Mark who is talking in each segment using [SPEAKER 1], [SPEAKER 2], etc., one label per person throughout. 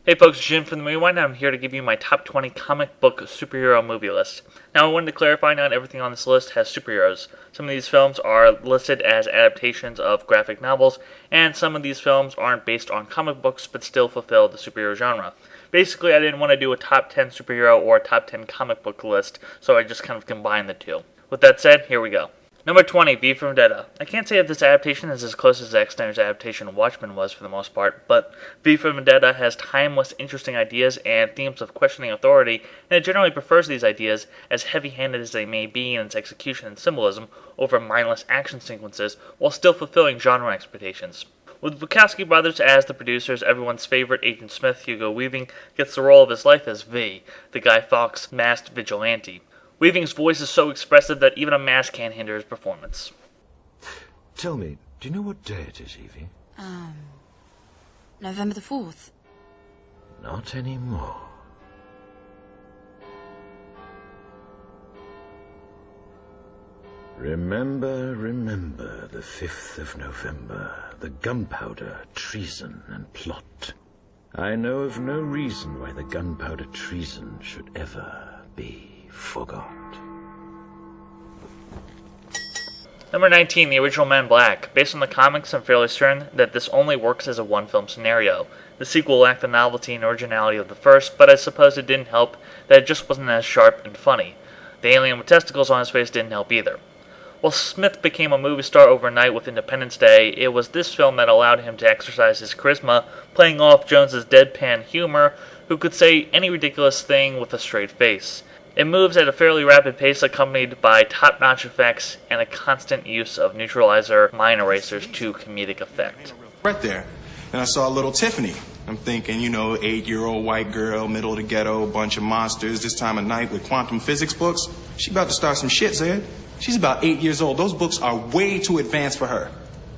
[SPEAKER 1] Hey folks, it's Jim from the Rewind, and I'm here to give you my top 20 comic book superhero movie list. Now I wanted to clarify, not everything on this list has superheroes. Some of these films are listed as adaptations of graphic novels, and some of these films aren't based on comic books but still fulfill the superhero genre. Basically, I didn't want to do a top 10 superhero or a top 10 comic book list, so I just kind of combined the two. With that said, here we go. Number 20, V for Vendetta. I can't say if this adaptation is as close as Zack Snyder's adaptation of Watchmen was for the most part, but V for Vendetta has timeless, interesting ideas and themes of questioning authority, and it generally prefers these ideas, as heavy-handed as they may be in its execution and symbolism, over mindless action sequences, while still fulfilling genre expectations. With Wachowski brothers as the producers, everyone's favorite Agent Smith, Hugo Weaving, gets the role of his life as V, the Guy Fawkes masked vigilante. Weaving's voice is so expressive that even a mask can't hinder his performance.
[SPEAKER 2] Tell me, do you know what day it is, Evie?
[SPEAKER 3] November the 4th.
[SPEAKER 2] Not anymore. Remember the 5th of November, the gunpowder, treason, and plot. I know of no reason why the gunpowder treason should ever be forgot.
[SPEAKER 1] Number 19, the original Men in Black. Based on the comics, I'm fairly certain that this only works as a one-film scenario. The sequel lacked the novelty and originality of the first, but I suppose it didn't help that it just wasn't as sharp and funny. The alien with testicles on his face didn't help either. While Smith became a movie star overnight with Independence Day, it was this film that allowed him to exercise his charisma, playing off Jones's deadpan humor, who could say any ridiculous thing with a straight face. It moves at a fairly rapid pace, accompanied by top-notch effects and a constant use of neutralizer mind erasers to comedic effect.
[SPEAKER 4] Right there, and I saw little Tiffany. I'm thinking, 8-year-old white girl, middle of the ghetto, bunch of monsters, this time of night with quantum physics books. She about to start some shit, Zed. She's about 8 years old. Those books are way too advanced for her.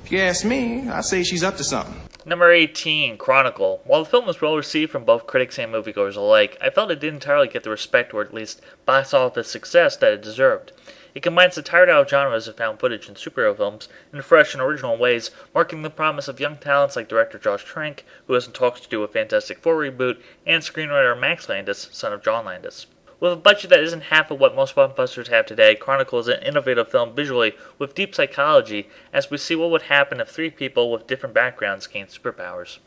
[SPEAKER 4] If you ask me, I say she's up to something.
[SPEAKER 1] Number 18, Chronicle. While the film was well received from both critics and moviegoers alike, I felt it didn't entirely get the respect or at least box office success that it deserved. It combines the tired-out genres of found footage and superhero films in fresh and original ways, marking the promise of young talents like director Josh Trank, who has in talks to do a Fantastic Four reboot, and screenwriter Max Landis, son of John Landis. With a budget that isn't half of what most blockbusters have today, Chronicle is an innovative film visually with deep psychology, as we see what would happen if three people with different backgrounds gained superpowers.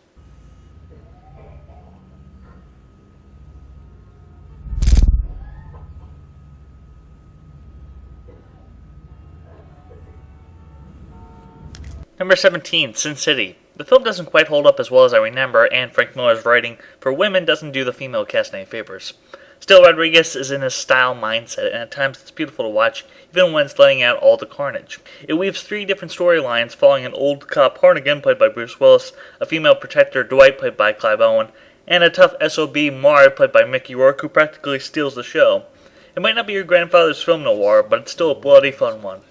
[SPEAKER 1] Number 17, Sin City. The film doesn't quite hold up as well as I remember, and Frank Miller's writing for women doesn't do the female cast any favors. Still, Rodriguez is in his style mindset, and at times it's beautiful to watch, even when it's letting out all the carnage. It weaves three different storylines, following an old cop Harnigan, played by Bruce Willis, a female protector Dwight, played by Clive Owen, and a tough SOB Marv, played by Mickey Rourke, who practically steals the show. It might not be your grandfather's film noir, but it's still a bloody fun one.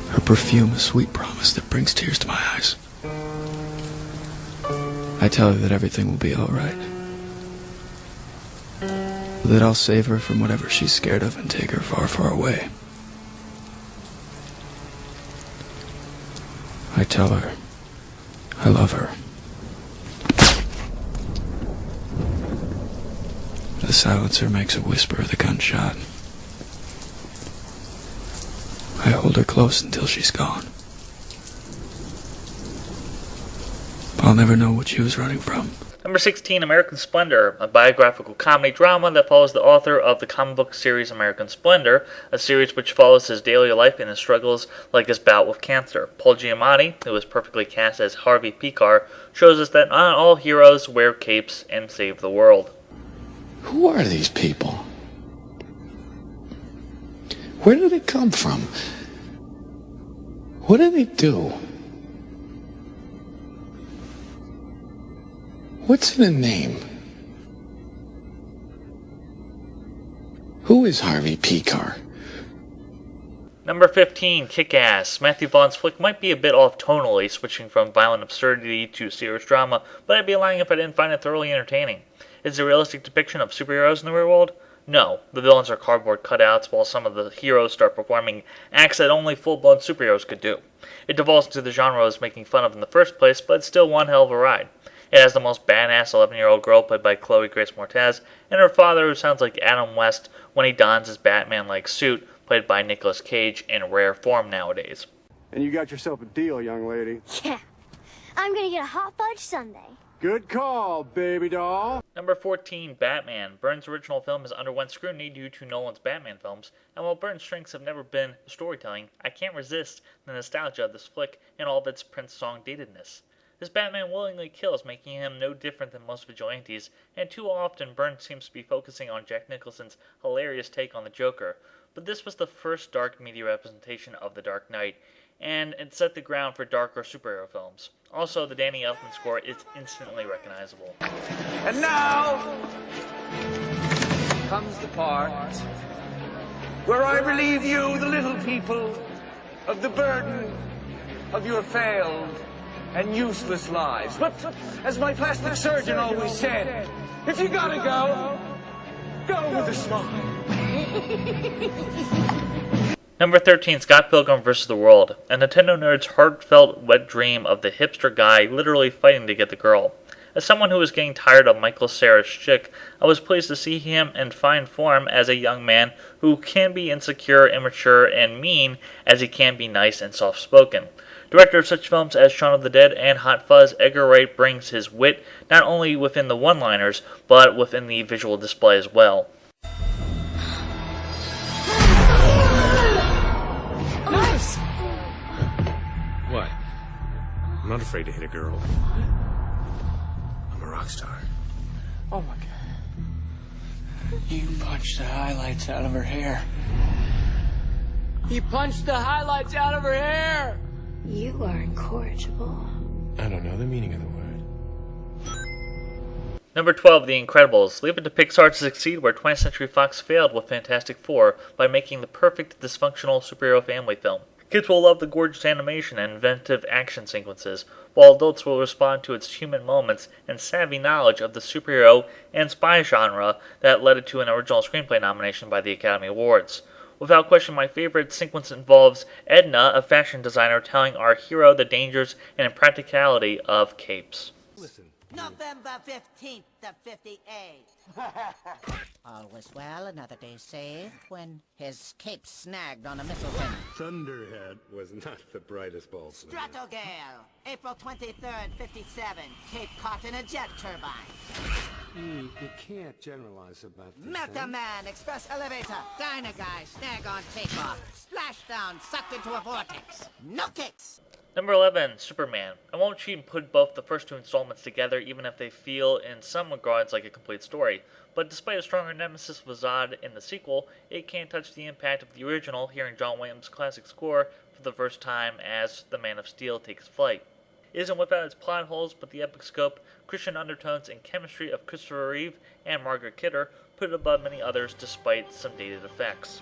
[SPEAKER 5] Her perfume, a sweet promise that brings tears to my eyes. I tell her that everything will be alright. That I'll save her from whatever she's scared of and take her far, far away. I tell her I love her. The silencer makes a whisper of the gunshot. I hold her close until she's gone. I'll never know what she was running from.
[SPEAKER 1] Number 16, American Splendor, a biographical comedy drama that follows the author of the comic book series American Splendor, a series which follows his daily life and his struggles like his bout with cancer. Paul Giamatti, who is perfectly cast as Harvey Picar, shows us that not all heroes wear capes and save the world.
[SPEAKER 6] Who are these people? Where do they come from? What do they do? What's in a name? Who is Harvey Picar?
[SPEAKER 1] Number 15, KickAss. Matthew Vaughn's flick might be a bit off tonally, switching from violent absurdity to serious drama, but I'd be lying if I didn't find it thoroughly entertaining. Is it a realistic depiction of superheroes in the real world? No, the villains are cardboard cutouts, while some of the heroes start performing acts that only full-blown superheroes could do. It devolves into the genre I was making fun of in the first place, but it's still one hell of a ride. It has the most badass 11-year-old girl played by Chloe Grace Moretz, and her father who sounds like Adam West when he dons his Batman-like suit, played by Nicolas Cage in rare form nowadays.
[SPEAKER 3] And you got yourself a deal, young lady.
[SPEAKER 7] Yeah, I'm gonna get a hot fudge sundae.
[SPEAKER 3] Good call, baby doll.
[SPEAKER 1] Number 14, Batman. Burton's original film has underwent scrutiny due to Nolan's Batman films, and while Burton's strengths have never been storytelling, I can't resist the nostalgia of this flick and all of its Prince song datedness. This Batman willingly kills, making him no different than most vigilantes, and too often Burton seems to be focusing on Jack Nicholson's hilarious take on the Joker. But this was the first dark media representation of the Dark Knight, and it set the ground for darker superhero films. Also, the Danny Elfman score is instantly recognizable.
[SPEAKER 8] And now comes the part where I relieve you, the little people, of the burden of your failed and useless lives. But as my plastic surgeon always said, if you gotta go, go with a smile.
[SPEAKER 1] Number 13, Scott Pilgrim vs. the World, a Nintendo nerd's heartfelt wet dream of the hipster guy literally fighting to get the girl. As someone who was getting tired of Michael Cera's chick, I was pleased to see him in fine form as a young man who can be insecure, immature, and mean as he can be nice and soft-spoken. Director of such films as Shaun of the Dead and Hot Fuzz, Edgar Wright brings his wit not only within the one-liners, but within the visual display as well.
[SPEAKER 9] What? I'm not afraid to hit a girl. I'm a rock star.
[SPEAKER 8] Oh my God. You punched the highlights out of her hair. He punched the highlights out of her hair!
[SPEAKER 7] You are incorrigible.
[SPEAKER 9] I don't know the meaning of the word.
[SPEAKER 1] Number 12, The Incredibles. Leave it to Pixar to succeed where 20th Century Fox failed with Fantastic Four by making the perfect dysfunctional superhero family film. Kids will love the gorgeous animation and inventive action sequences, while adults will respond to its human moments and savvy knowledge of the superhero and spy genre that led it to an original screenplay nomination by the Academy Awards. Without question, my favorite sequence involves Edna, a fashion designer, telling our hero the dangers and impracticality of capes.
[SPEAKER 9] Listen.
[SPEAKER 10] November 15th of 58. All was well, another day saved, when his cape snagged on a missile pin.
[SPEAKER 9] Thunderhead was not the brightest bulb.
[SPEAKER 10] Stratogale, April 23rd, 57. Cape caught in a jet turbine.
[SPEAKER 9] You can't generalize about this.
[SPEAKER 10] Meta Man, express elevator. Diner guy, snag on takeoff. Splashdown, sucked into a vortex. No kicks.
[SPEAKER 1] Number 11, Superman. I won't cheat and put both the first two installments together, even if they feel in some regards like a complete story. But despite a stronger nemesis with Zod in the sequel, it can't touch the impact of the original, hearing John Williams' classic score for the first time as the Man of Steel takes flight. It isn't without its plot holes, but the epic scope, Christian undertones, and chemistry of Christopher Reeve and Margaret Kidder put it above many others despite some dated effects.